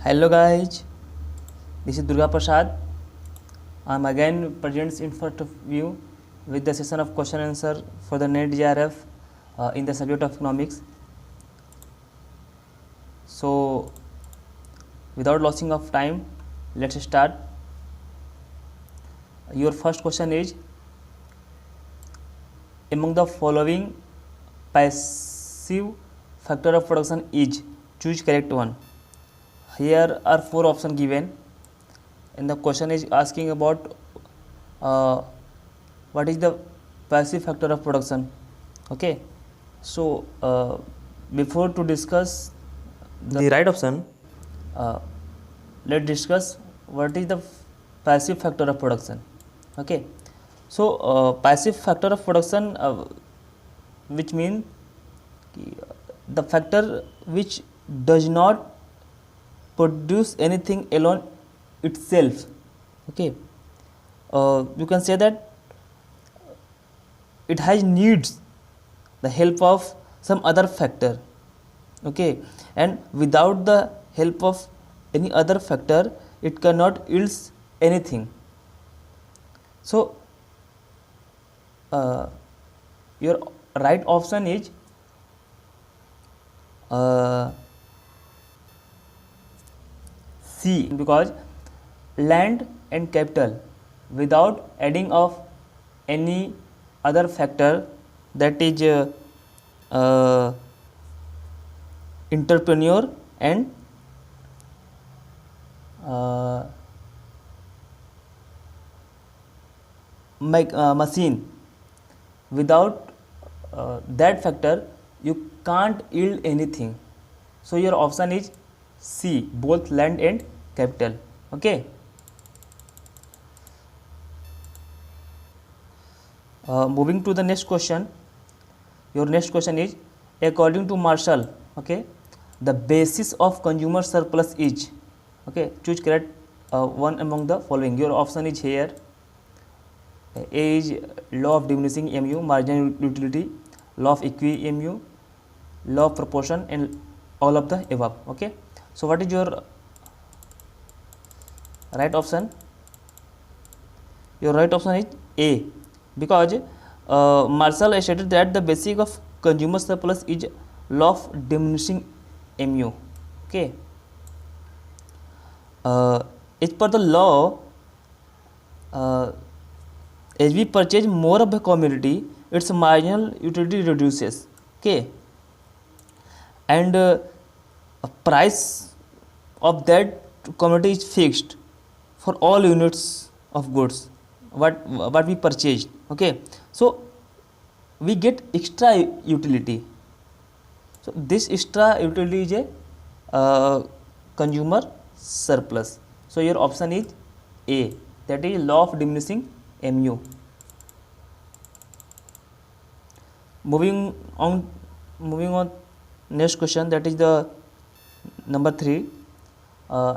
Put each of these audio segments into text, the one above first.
Hello guys, this is Durga Prasad. I am again present in front of you with the session of question and answer for the NET JRF in the subject of economics. So without losing of time, let's start. Your first question is, among the following passive factor of production is, choose correct one. Here are 4 options given, and the question is asking about what is the passive factor of production. Okay, so before to discuss the right option, let's discuss what is the passive factor of production. Okay, so passive factor of production, which means the factor which does not produce anything alone itself. Okay, you can say that it has needs the help of some other factor. Okay, and without the help of any other factor it cannot yields anything. So your right option is C, because land and capital without adding of any other factor, that is entrepreneur and machine, without that factor you can't yield anything. So your option is C, both land and capital. Okay, moving to the next question. Your next question is, according to Marshall, okay, the basis of consumer surplus is, okay, choose correct one among the following. Your option is here. A is law of diminishing mu, marginal utility, law of equi-mu, law of proportion, and all of the above. Okay, so what is your right option? Your right option is A, because Marshall stated that the basic of consumer surplus is law of diminishing mu. Okay, as per the law, as we purchase more of a commodity, its marginal utility reduces. Okay, and a price of that commodity is fixed for all units of goods what we purchased. Okay, so we get extra utility. So this extra utility is a consumer surplus. So your option is A, that is law of diminishing mu. Moving on next question, that is the number 3.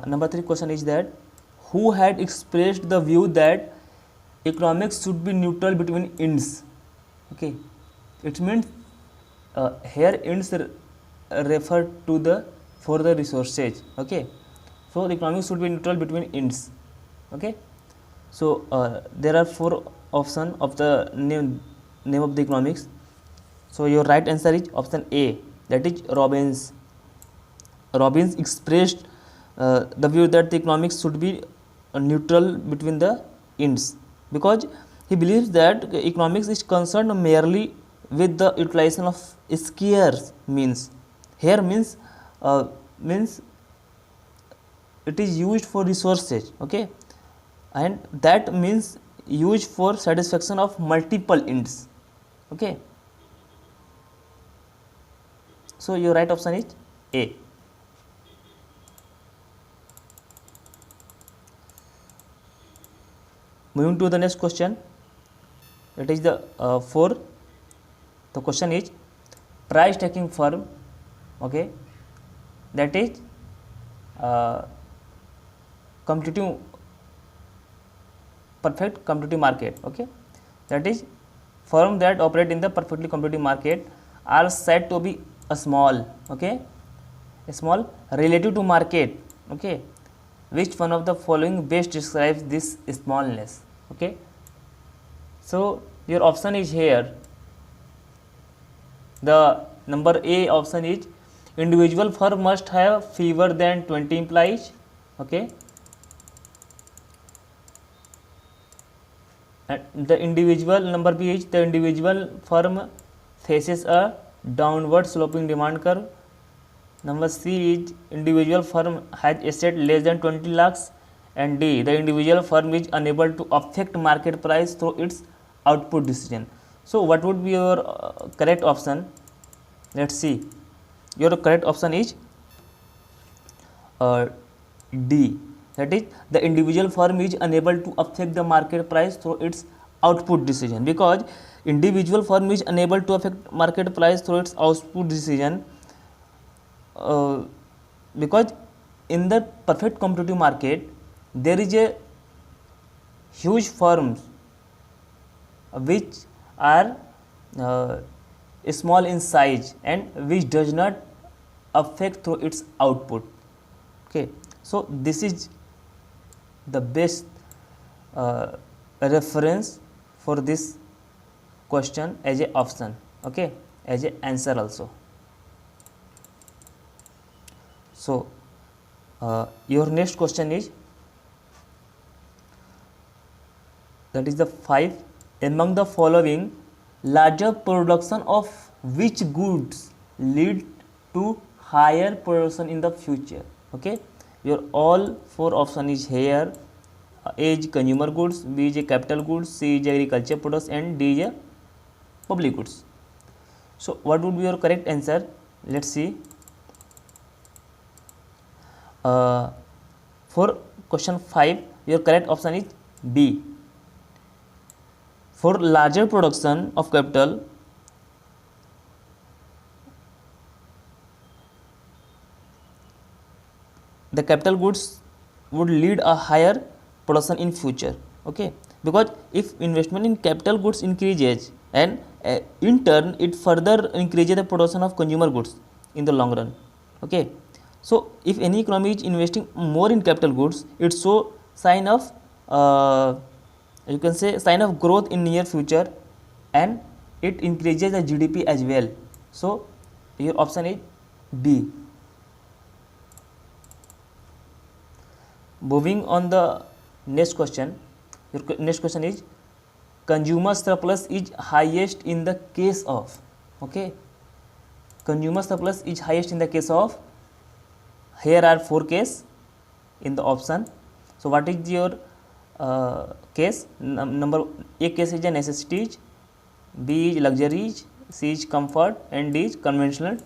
Number 3 question is that, who had expressed the view that economics should be neutral between ends. Okay, it means here ends refer to the for the resources. Okay, so the economics should be neutral between ends. Okay, so there are 4 options of the name of the economics. So your right answer is option A, that is Robbins. Robbins expressed the view that the economics should be neutral between the ends, because he believes that economics is concerned merely with the utilization of scarce means. Here means it is used for resources. Okay, and that means used for satisfaction of multiple ends. Okay, so your right option is A. Moving to the next question, that is the 4. The question is, price taking firm, okay, that is perfect competitive market. Okay, that is firm that operate in the perfectly competitive market are said to be a small, okay, small relative to market Okay, which one of the following best describes this smallness? Okay, so your option is here. The number A option is individual firm must have fewer than 20 employees. Okay, and the individual, number B is the individual firm faces a downward sloping demand curve. Number C is individual firm has asset less than 20 lakhs, and D, the individual firm is unable to affect market price through its output decision. So what would be your correct option? Let's see. Your correct option is D, that is the individual firm is unable to affect the market price through its output decision. Because individual firm is unable to affect market price through its output decision, because in the perfect competitive market there is a huge firms which are small in size and which does not affect through its output. Okay, so this is the best reference for this question as a option. Okay, as a answer also. So your next question is, that is the 5. Among the following, larger production of which goods lead to higher production in the future? Okay, your all 4 option is here. A is consumer goods, B is a capital goods, C is agriculture products, and D is a public goods. So what would be your correct answer? Let's see. For question 5, your correct option is B. For larger production of capital, the capital goods would lead a higher production in future. Okay, because if investment in capital goods increases, and in turn it further increases the production of consumer goods in the long run. Okay, so if any economy is investing more in capital goods, it shows sign of you can say sign of growth in near future, and it increases the GDP as well. So your option is B. Moving on the next question. Your next question is, consumer surplus is highest in the case of. Okay, consumer surplus is highest in the case of. Here are 4 cases in the option. So what is your case? Number A case is a necessities, B is luxuries, C is comfort, and D is conventional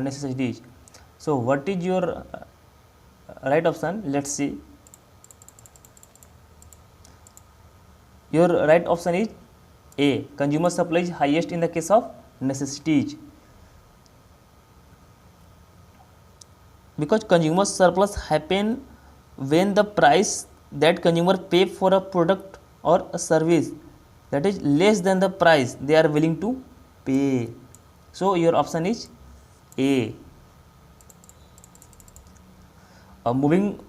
necessities. So what is your right option? Let's see. Your right option is A. Consumer supply is highest in the case of necessities, because consumer surplus happen when the price that consumer pay for a product or a service that is less than the price they are willing to pay. So your option is A. Moving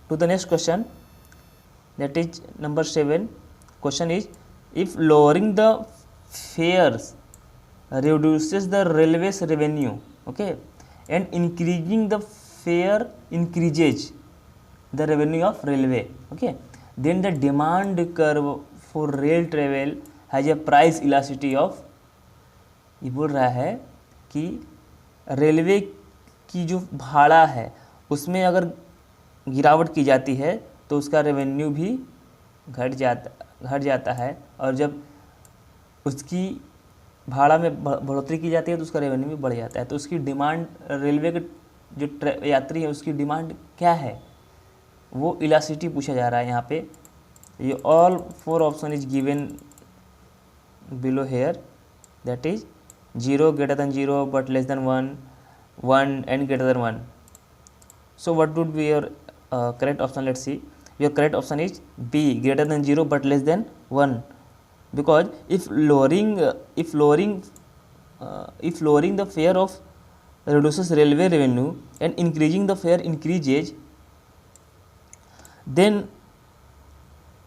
to the next question, that is number 7. Question is, if lowering the fares reduces the railway's revenue, okay, and increasing the fare increases the revenue of railway, okay, then the demand curve for rail travel has a price elasticity of. ये बोल रहा है कि railway की जो भाड़ा है उसमें अगर गिरावट की जाती है तो उसका रेवेन्यू भी घट जाता है, और जब उसकी भाड़ा में बढ़ोतरी की जाती है तो उसका रेवेन्यू भी बढ़ जाता है. तो उसकी डिमांड, रेलवे के जो यात्री है उसकी डिमांड क्या है, वो इलास्टिसिटी पूछा जा रहा है यहाँ पे. ये all 4 option is given below here, that is 0 greater than 0 but less than 1, 1 and greater than 1. So what would be your correct option? Let's see. Your correct option is B, greater than 0 but less than 1, because if lowering the fare of reduces railway revenue and increasing the fare increases, then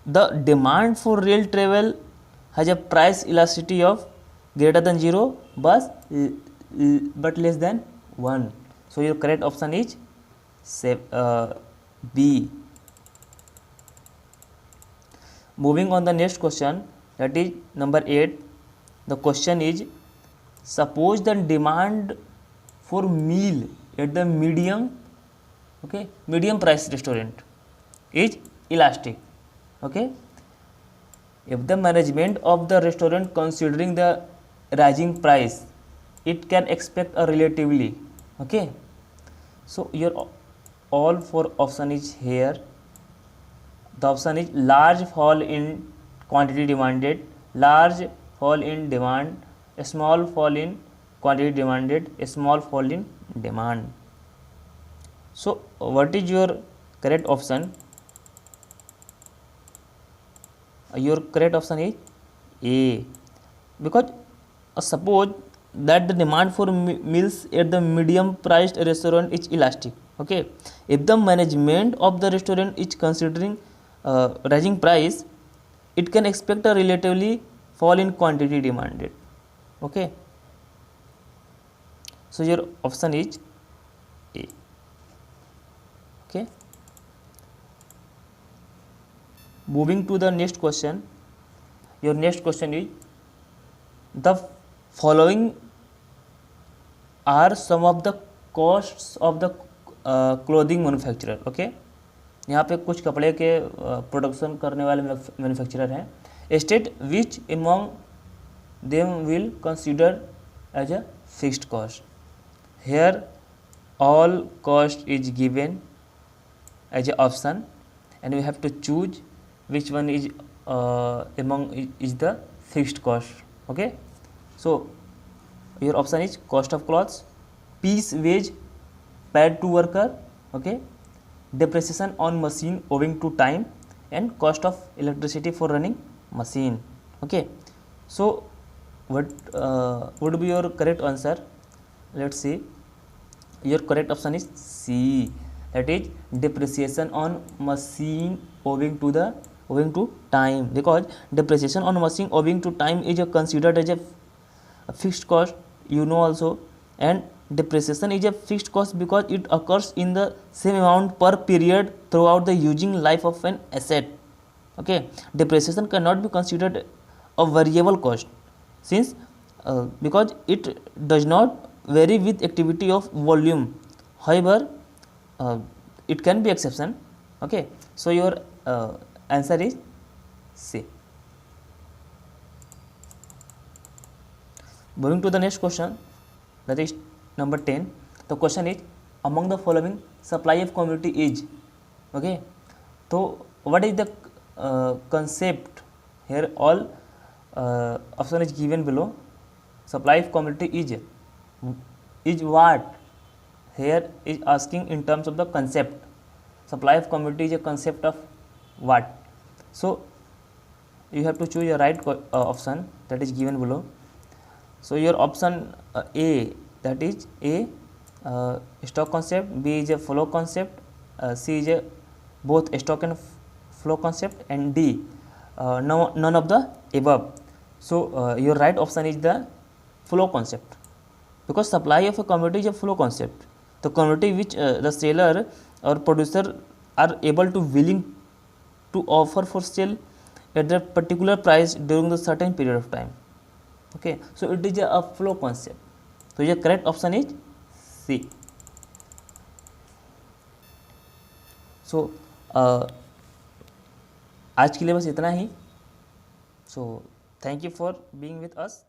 the demand for rail travel has a price elasticity of greater than 0 but less than 1. So your correct option is B. Moving on the next question, that is number 8. The question is, suppose the demand for meal at the medium price restaurant is elastic. Okay, if the management of the restaurant considering the rising price, it can expect a relatively. Okay, so your all four option is here. The option is large fall in quantity demanded, large fall in demand, a small fall in quantity demanded, a small fall in demand. So what is your correct option? Your correct option is A, because suppose that the demand for meals at the medium priced restaurant is elastic. Okay, if the management of the restaurant is considering rising price, it can expect a relatively fall in quantity demanded. Okay, so your option is A. Okay, moving to the next question. Your next question is, the following are some of the costs of the clothing manufacturer. Okay, यहाँ पे कुछ कपड़े के production करने वाले manufacturer हैं. State which among them will consider as a fixed cost. Here all cost is given as a option and we have to choose which one is among is the fixed cost. Okay, so your option is cost of clothes, piece wage paid to worker, okay, depreciation on machine owing to time, and cost of electricity for running machine. Okay, so what would be your correct answer? Let's see. Your correct option is C, that is depreciation on machine owing to time, because depreciation on machine owing to time is considered as a fixed cost, you know also, and depreciation is a fixed cost because it occurs in the same amount per period throughout the using life of an asset. Okay, depreciation cannot be considered a variable cost since because it does not vary with activity of volume. However, it can be exception. Okay, so your answer is C. Moving to the next question, that is number 10. The question is, among the following supply of commodity is. Okay, so what is the concept here? All option is given below. Supply of commodity is what? Here is asking in terms of the concept. Supply of commodity is a concept of what? So you have to choose your right option that is given below. So your option A, that is A, stock concept, B is a flow concept, C is a both stock and flow concept, and D none of the above. So your right option is the flow concept, because supply of a commodity is a flow concept. The commodity which the seller or producer are able to willing to offer for sale at that particular price during the certain period of time. Okay, so it is a flow concept. So your correct option is C. So आज के लिए बस इतना ही. So thank you for being with us.